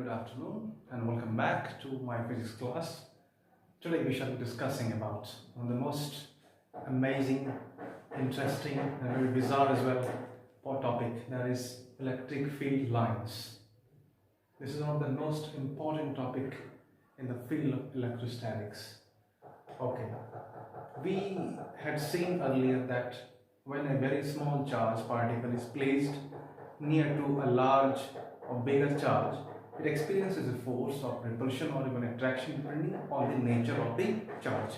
good afternoon and welcome back to my physics class. Today we shall be discussing about one of the most amazing, interesting and very bizarre as well topic, that is electric field lines. This is one of the most important topic in the field of electrostatics. Okay, we had seen earlier that when a very small charge particle is placed near to a large or bigger charge, it experiences a force of repulsion or even attraction depending on the nature of the charge.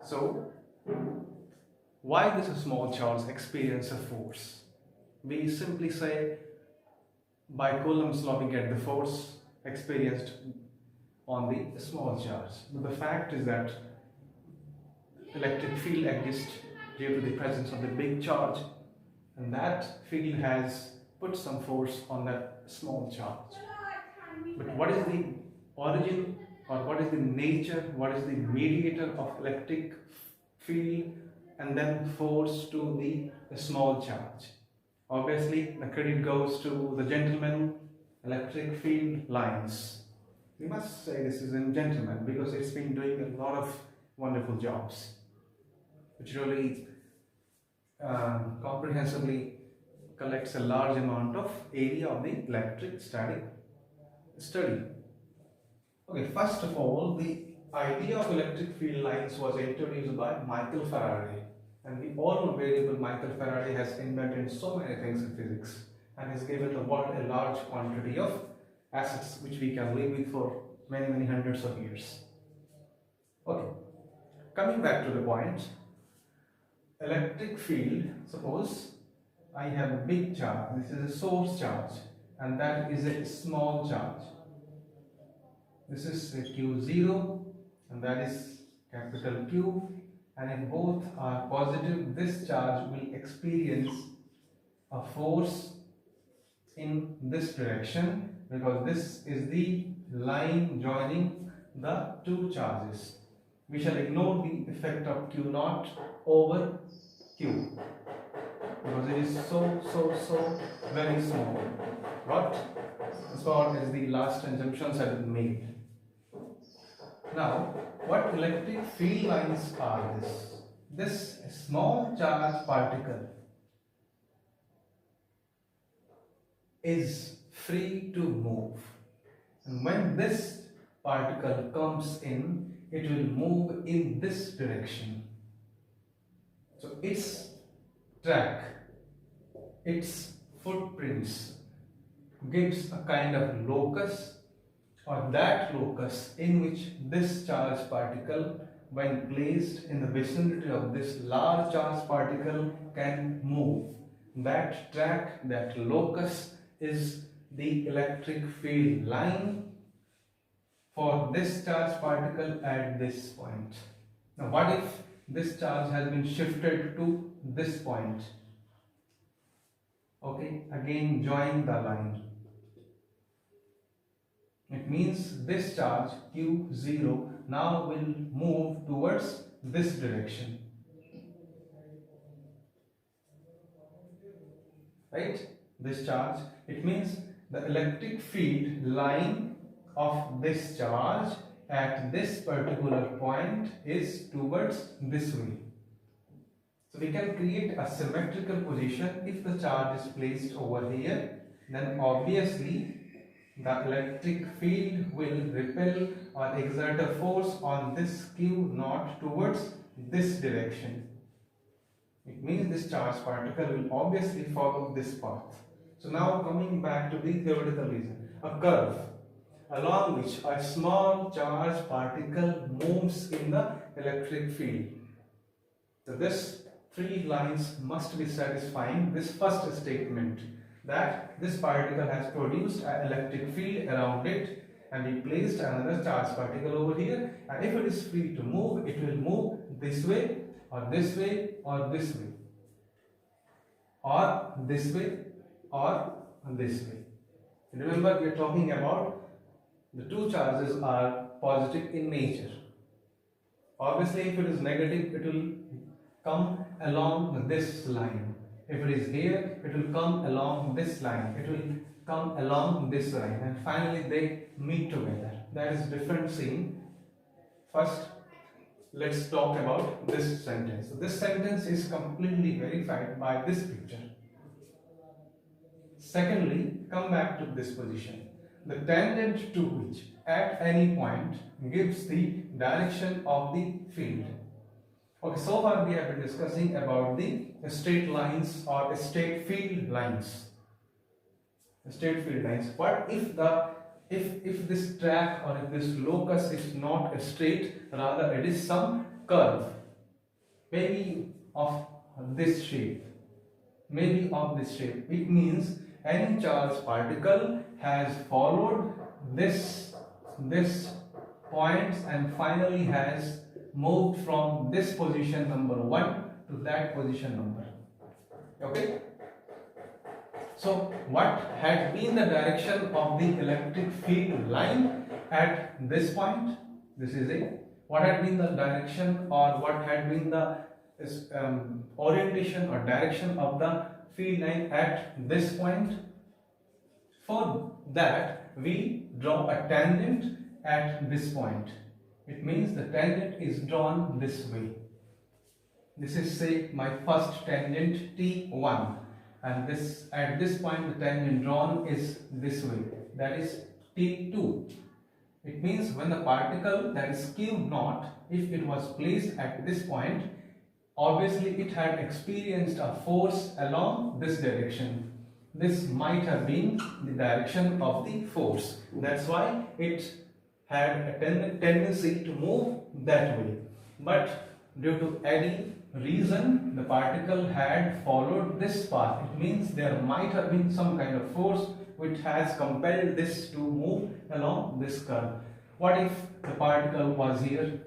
So, why does a small charge experience a force? We simply say by Coulomb's law we get the force experienced on the small charge. But the fact is that electric field exists due to the presence of the big charge, and that field has put some force on that small charge. But what is the origin, or what is the nature, what is the mediator of electric field and then force to the small charge? Obviously the credit goes to the gentleman electric field lines. We must say this is a gentleman because it's been doing a lot of wonderful jobs, which really comprehensively collects a large amount of area of the electric static study. Okay, first of all, the idea of electric field lines was introduced by Michael Faraday, and we all know very well Michael Faraday has invented so many things in physics and has given the world a large quantity of assets which we can live with for many hundreds of years. Okay, coming back to the point, electric field, suppose I have a big charge, this is a source charge, and that is a small charge. This is a Q0 and that is capital Q, and if both are positive, this charge will experience a force in this direction because this is the line joining the two charges. We shall ignore the effect of Q0 over Q because it is so very small. But as far as the last assumptions have been made. Now, what electric field lines are this? This small charge particle is free to move, and when this particle comes in, it will move in this direction. So its track, its footprints gives a kind of locus, or that locus in which this charged particle, when placed in the vicinity of this large charged particle, can move. That track, that locus is the electric field line for this charged particle at this point. Now what if this charge has been shifted to this point? Okay, again join the line. It means this charge Q0 now will move towards this direction. Right? This charge, it means the electric field line of this charge at this particular point is towards this way. So we can create a symmetrical position. If the charge is placed over here, then obviously the electric field will repel or exert a force on this Q0 towards this direction. It means this charged particle will obviously follow this path. So now coming back to the theoretical reason, a curve along which a small charged particle moves in the electric field. So this three lines must be satisfying this first statement, that this particle has produced an electric field around it, and we placed another charged particle over here, and if it is free to move, it will move this way or this way or this way or this way or this way. Remember, we are talking about the two charges are positive in nature. Obviously if it is negative, it will come along this line. If it is here, it will come along this line. It will come along this line, and finally they meet together. That is different scene. First, let's talk about this sentence. So this sentence is completely verified by this picture. Secondly, come back to this position. The tangent to which at any point gives the direction of the field. Okay, so far we have been discussing about the straight lines or straight field lines. Straight field lines. What if this track or if this locus is not straight, rather it is some curve, maybe of this shape, it means any charged particle has followed this points and finally has moved from this position number 1 to that position number. Okay, so what had been the direction of the electric field line at this point? This is it. What had been the direction, or what had been the orientation or direction of the field line at this point? For that, we draw a tangent at this point. It means the tangent is drawn this way. This is, say, my first tangent T1, and this at this point the tangent drawn is this way, that is T2. It means when the particle, that is Q naught, if it was placed at this point, obviously it had experienced a force along this direction. This might have been the direction of the force. That's why it had a tendency to move that way. But due to any reason, the particle had followed this path. It means there might have been some kind of force which has compelled this to move along this curve. What if the particle was here?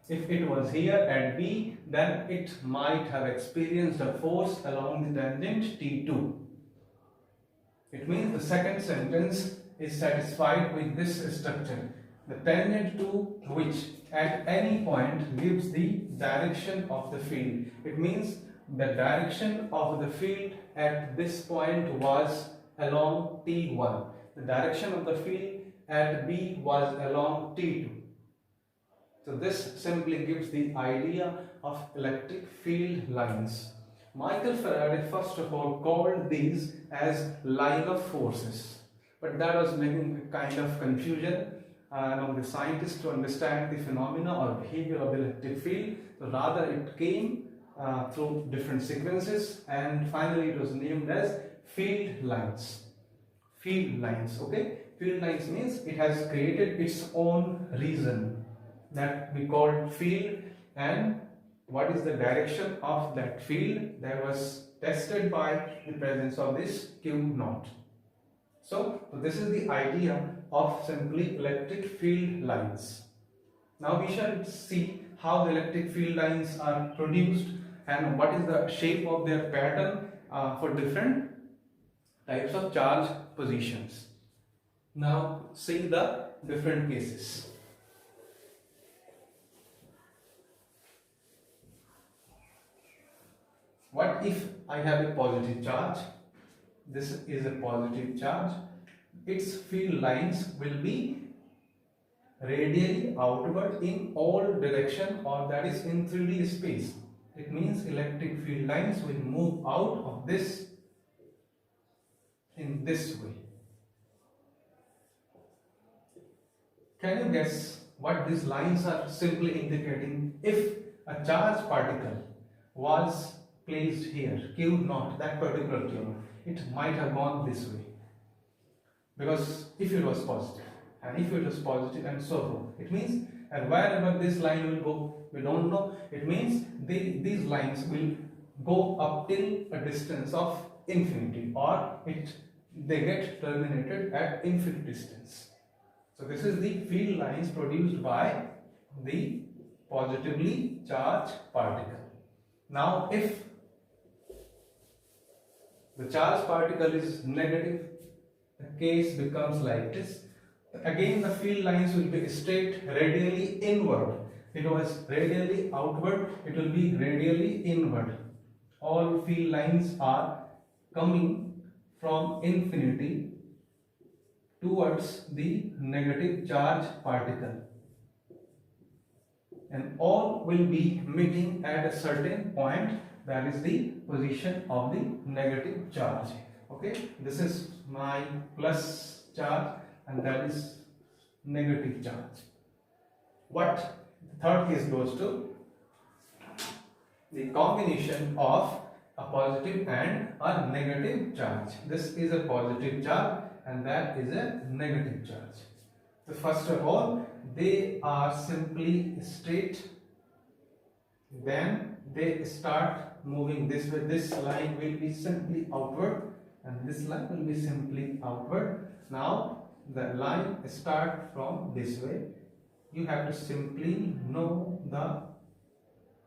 If it was here at B, then it might have experienced a force along the tangent T2. It means the second sentence is satisfied with this structure. The tangent to which at any point gives the direction of the field. It means the direction of the field at this point was along T1. The direction of the field at B was along T2. So this simply gives the idea of electric field lines. Michael Faraday first of all called these as line of forces, but that was making a kind of confusion among the scientists to understand the phenomena or behavior of the electric field. So rather it came through different sequences, and finally it was named as field lines. Field lines, okay? Field lines means it has created its own reason that we call field, and what is the direction of that field that was tested by the presence of this Q naught. So this is the idea of simply electric field lines. Now we shall see how the electric field lines are produced and what is the shape of their pattern for different types of charge positions. Now see the different cases. What if I have a positive charge? This is a positive charge. Its field lines will be radially outward in all direction, or that is in 3D space. It means electric field lines will move out of this in this way. Can you guess what these lines are simply indicating? If a charged particle was placed here, Q naught, that particular Q naught, it might have gone this way, because if it was positive, and if it was positive and so forth, it means, and wherever this line will go, we don't know. It means these lines will go up till a distance of infinity, or they get terminated at infinite distance. So this is the field lines produced by the positively charged particle. Now if the charged particle is negative, the case becomes like this. Again the field lines will be straight radially inward. It was radially outward, it will be radially inward. all field lines are coming from infinity towards the negative charge particle, and all will be meeting at a certain point, that is the position of the negative charge. Okay, this is my plus charge and that is negative charge. What the third case goes to the combination of a positive and a negative charge. This is a positive charge and that is a negative charge. So first of all, they are simply straight, then they start moving this way. This line will be simply outward and this line will be simply outward. Now the line start from this way. You have to simply know the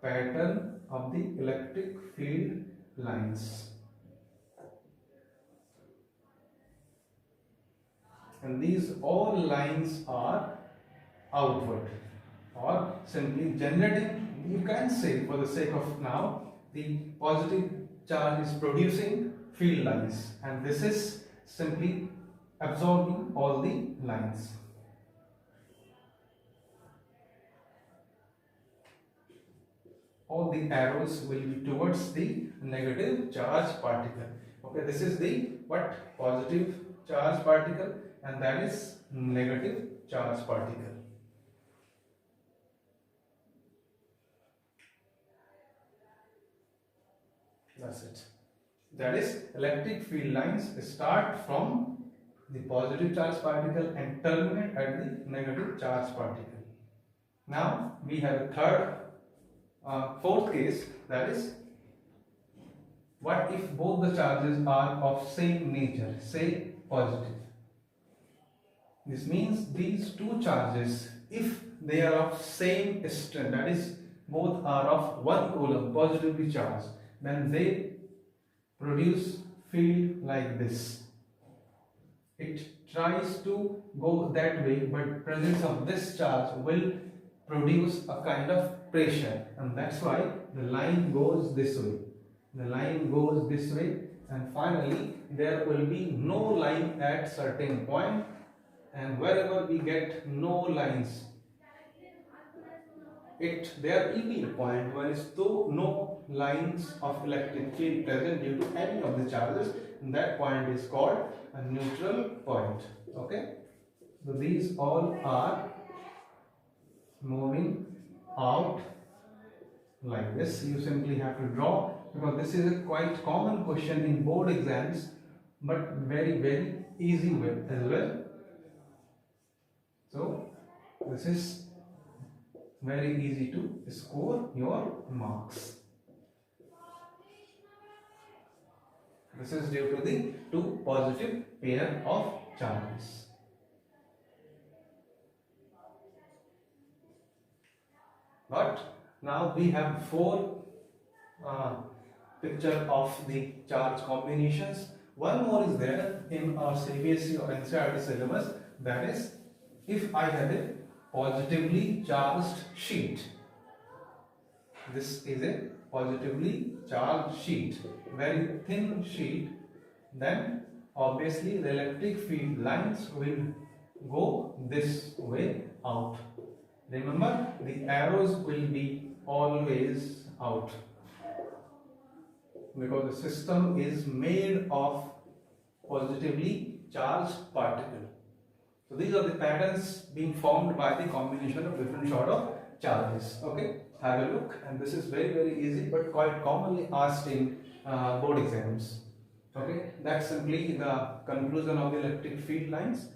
pattern of the electric field lines, and these all lines are outward, or simply generating, you can say for the sake of now, the positive charge is producing field lines and this is simply absorbing all the lines. All the arrows will be towards the negative charge particle. Okay, this is the what? Positive charge particle and that is negative charge particle. That's it. That is, electric field lines start from the positive charge particle and terminate at the negative charge particle. Now we have a fourth case, that is, what if both the charges are of same nature, say positive. This means these two charges, if they are of same strength, that is, both are of 1 coulomb positively charged, then they produce field like this. It tries to go that way, but presence of this charge will produce a kind of pressure, and that's why the line goes this way. The line goes this way, and finally there will be no line at certain point, and wherever we get no lines, there will be a point where is no lines of electric field present due to any of the charges, and that point is called a neutral point. Okay, so these all are moving out like this. You simply have to draw, because this is a quite common question in board exams, but very easy way as well. So this is very easy to score your marks. This is due to the two positive pair of charges. But now we have four picture of the charge combinations. One more is there in our CBSE or NCERT syllabus, that is, if I have a positively charged sheet, this is a positively charged sheet, very thin sheet, then obviously the electric field lines will go this way out. Remember, the arrows will be always out, because the system is made of positively charged particles. So these are the patterns being formed by the combination of different sort of charges. Okay, have a look, and this is very easy but quite commonly asked in board exams. Okay, that's simply the conclusion of the electric field lines.